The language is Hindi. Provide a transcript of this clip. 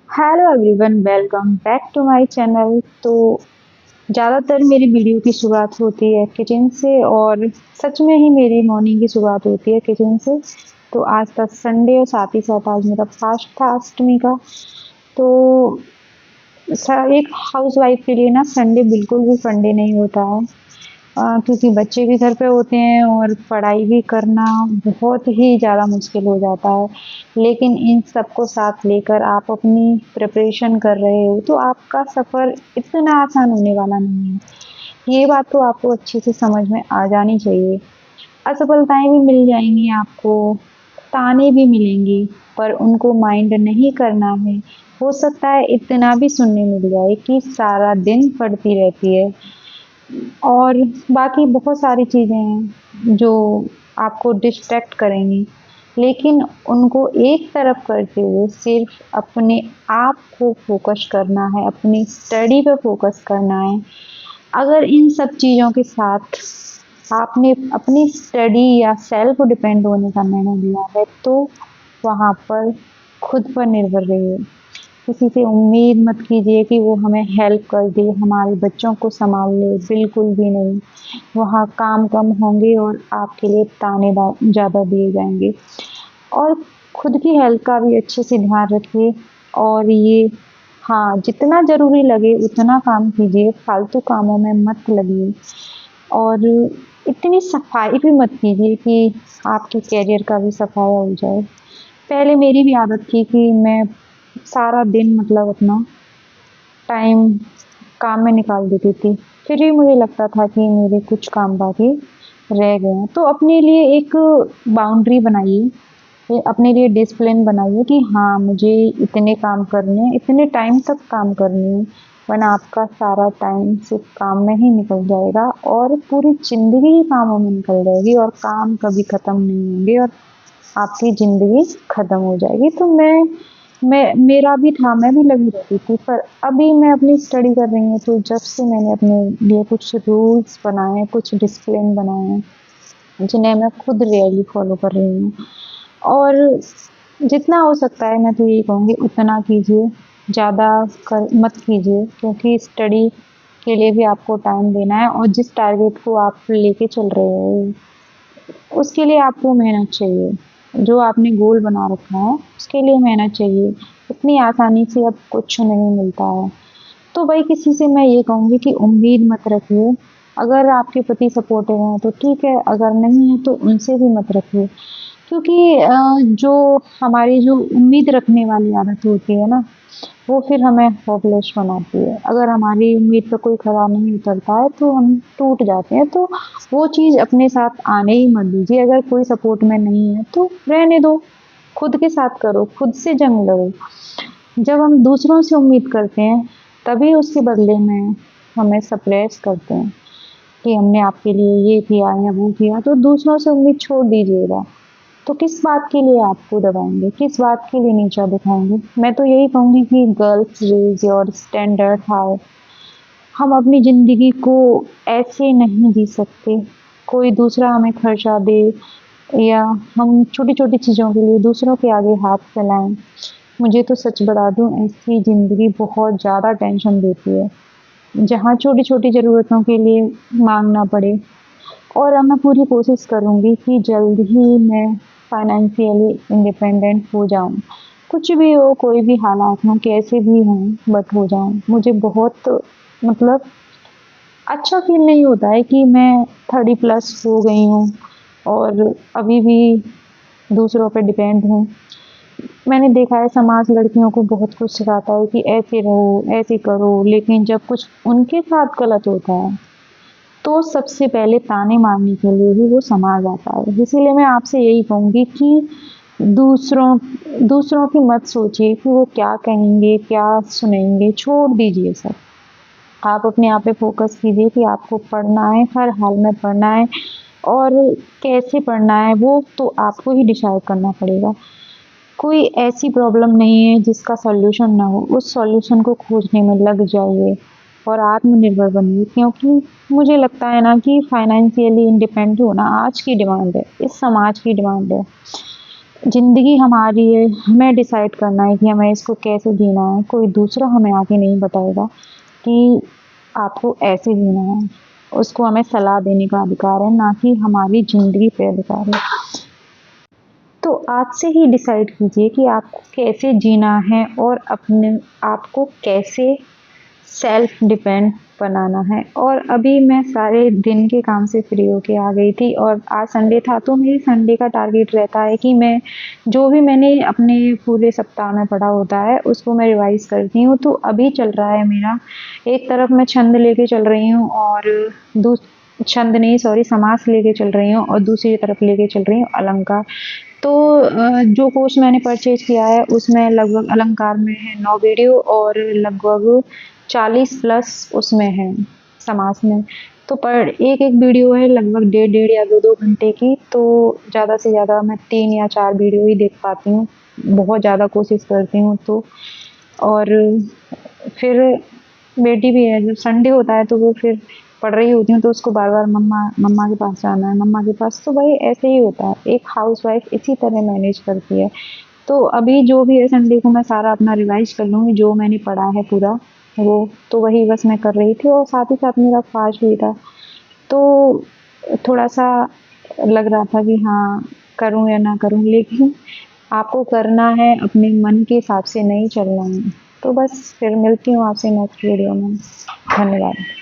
Hello everyone, welcome back to my channel. तो ज़्यादातर मेरी वीडियो की शुरुआत होती है किचन से, और सच में ही मेरी मॉर्निंग की शुरुआत होती है किचन से। तो आज था संडे और साथ ही साथ आज मेरा फास्ट था अष्टमी का। तो एक हाउसवाइफ के लिए ना संडे बिल्कुल भी संडे नहीं होता है, क्योंकि बच्चे भी घर पे होते हैं और पढ़ाई भी करना बहुत ही ज़्यादा मुश्किल हो जाता है। लेकिन इन सबको साथ लेकर आप अपनी प्रिपरेशन कर रहे हो तो आपका सफ़र इतना आसान होने वाला नहीं है। ये बात तो आपको अच्छे से समझ में आ जानी चाहिए। असफलताएं भी मिल जाएंगी आपको, ताने भी मिलेंगी, पर उनको माइंड नहीं करना है। हो सकता है इतना भी सुनने मिल जाए कि सारा दिन पढ़ती रहती है, और बाकी बहुत सारी चीज़ें हैं जो आपको डिस्ट्रैक्ट करेंगी। लेकिन उनको एक तरफ करते हुए सिर्फ अपने आप को फोकस करना है, अपनी स्टडी पे फोकस करना है। अगर इन सब चीज़ों के साथ आपने अपनी स्टडी या सेल्फ डिपेंड होने का निर्णय लिया है तो वहाँ पर खुद पर निर्भर रहिए। किसी से उम्मीद मत कीजिए कि वो हमें हेल्प कर दे, हमारे बच्चों को संभाल ले, बिल्कुल भी नहीं। वहाँ काम कम होंगे और आपके लिए ताने ज़्यादा दिए जाएंगे। और खुद की हेल्थ का भी अच्छे से ध्यान रखिए। और ये, हाँ, जितना ज़रूरी लगे उतना काम कीजिए, फालतू कामों में मत लगिए। और इतनी सफाई भी मत कीजिए कि आपके करियर का भी सफाया हो जाए। पहले मेरी भी आदत थी कि मैं सारा दिन मतलब अपना टाइम काम में निकाल देती थी। फिर भी मुझे लगता था कि मेरे कुछ काम बाकी रह गए हैं। तो अपने लिए एक बाउंड्री बनाइए, अपने लिए डिसिप्लिन बनाइए कि हाँ, मुझे इतने काम करने हैं, इतने टाइम तक काम करने हैं। वरना आपका सारा टाइम सिर्फ काम में ही निकल जाएगा और पूरी ज़िंदगी ही कामों में निकल जाएगी, और काम कभी ख़त्म नहीं होंगे और आपकी ज़िंदगी ख़त्म हो जाएगी। तो मैं मेरा भी था, मैं भी लगी रहती थी, पर अभी मैं अपनी स्टडी कर रही हूँ। तो जब से मैंने अपने लिए कुछ रूल्स बनाए हैं, कुछ डिसिप्लिन बनाए हैं, जिन्हें मैं खुद रियली फॉलो कर रही हूँ। और जितना हो सकता है मैं तो यही कहूँगी उतना कीजिए, ज़्यादा कर मत कीजिए, क्योंकि स्टडी के लिए भी आपको टाइम देना है। और जिस टारगेट को आप लेके चल रहे हो उसके लिए आपको मेहनत चाहिए। जो आपने गोल बना रखा है उसके लिए मेहनत चाहिए। इतनी आसानी से अब कुछ नहीं मिलता है। तो भाई, किसी से मैं ये कहूँगी कि उम्मीद मत रखिए। अगर आपके पति सपोर्टिव हैं तो ठीक है, अगर नहीं है तो उनसे भी मत रखिए। क्योंकि जो हमारी जो उम्मीद रखने वाली आदत होती है ना, वो फिर हमें होपलेस बनाती है। अगर हमारी उम्मीद पे कोई खरा नहीं उतरता है तो हम टूट जाते हैं। तो वो चीज़ अपने साथ आने ही मत दीजिए। अगर कोई सपोर्ट में नहीं है तो रहने दो, खुद के साथ करो, खुद से जंग लड़ो। जब हम दूसरों से उम्मीद करते हैं तभी उसके बदले में हमें सप्रेस करते हैं कि हमने आपके लिए ये किया या वो किया। तो दूसरों से उम्मीद छोड़ दीजिएगा। तो किस बात के लिए आपको दबाएंगे, किस बात के लिए नीचा दिखाएंगे। मैं तो यही कहूँगी कि girls raise your standard high. हम अपनी ज़िंदगी को ऐसे नहीं जी सकते। कोई दूसरा हमें खर्चा दे या हम छोटी छोटी चीज़ों के लिए दूसरों के आगे हाथ फैलाएं। मुझे तो सच बता दूं, ऐसी ज़िंदगी बहुत ज़्यादा टेंशन देती है, जहाँ छोटी छोटी ज़रूरतों के लिए मांगना पड़े। और अब मैं पूरी कोशिश करूँगी कि जल्द ही मैं फाइनेंशियली इंडिपेंडेंट हो जाऊँ। कुछ भी हो, कोई भी हालात हों, कैसे भी हों, बट हो जाऊँ। मुझे बहुत मतलब अच्छा फ़ील नहीं होता है कि मैं 30 प्लस हो गई हूँ और अभी भी दूसरों पे डिपेंड हूँ। मैंने देखा है समाज लड़कियों को बहुत कुछ सिखाता है कि ऐसे रहो, ऐसे करो, लेकिन जब कुछ उनके साथ गलत होता है तो सबसे पहले ताने मारने के लिए ही वो समाज आता है। इसीलिए मैं आपसे यही कहूँगी कि दूसरों दूसरों की मत सोचिए कि वो क्या कहेंगे, क्या सुनेंगे, छोड़ दीजिए सब। आप अपने आप पे फ़ोकस कीजिए कि आपको पढ़ना है, हर हाल में पढ़ना है, और कैसे पढ़ना है वो तो आपको ही डिसाइड करना पड़ेगा। कोई ऐसी प्रॉब्लम नहीं है जिसका सॉल्यूशन ना हो, उस सॉल्यूशन को खोजने में लग जाइए और आत्मनिर्भर बनिए। क्योंकि मुझे लगता है ना कि फाइनेंशियली इंडिपेंडेंट होना आज की डिमांड है, इस समाज की डिमांड है। ज़िंदगी हमारी है, हमें डिसाइड करना है कि हमें इसको कैसे जीना है। कोई दूसरा हमें आके नहीं बताएगा कि आपको ऐसे जीना है। उसको हमें सलाह देने का अधिकार है, ना कि हमारी ज़िंदगी पे अधिकार है। तो आज से ही डिसाइड कीजिए कि आपको कैसे जीना है और अपने आप को कैसे सेल्फ डिपेंड बनाना है। और अभी मैं सारे दिन के काम से फ्री होके आ गई थी और आज संडे था, तो मेरी संडे का टारगेट रहता है कि मैं जो भी मैंने अपने पूरे सप्ताह में पढ़ा होता है उसको मैं रिवाइज करती हूँ। तो अभी चल रहा है मेरा, एक तरफ मैं छंद लेके चल रही हूँ और छंद नहीं सॉरी समास लेके चल रही हूँ और दूसरी तरफ लेके चल रही हूँ अलंकार। तो जो कोर्स मैंने परचेज किया है उसमें लगभग अलंकार में है 9 वीडियो और लगभग 40 प्लस उसमें है समास में। तो पर एक-एक वीडियो है लगभग डेढ़-डेढ़ या 2-2 घंटे की, तो ज़्यादा से ज़्यादा मैं 3 या 4 वीडियो ही देख पाती हूँ। बहुत ज़्यादा कोशिश करती हूँ तो। और फिर बेटी भी है, जब संडे होता है तो वो फिर पढ़ रही होती हूँ तो उसको बार-बार मम्मा मम्मा के पास जाना है, मम्मा के पास। तो वही ऐसे ही होता है, एक हाउसवाइफ़ इसी तरह मैनेज करती है। तो अभी जो भी है संडे को मैं सारा अपना रिवाइज़ कर लूँगी, जो मैंने पढ़ा है पूरा वो, तो वही बस मैं कर रही थी और साथ ही साथ मेरा फास्ट भी था। तो थोड़ा-सा लग रहा था कि हाँ, करूँ या ना करूँ, लेकिन आपको करना है, अपने मन के हिसाब से नहीं चलना है। तो बस फिर मिलती हूँ आपसे नेक्स्ट वीडियो में। धन्यवाद।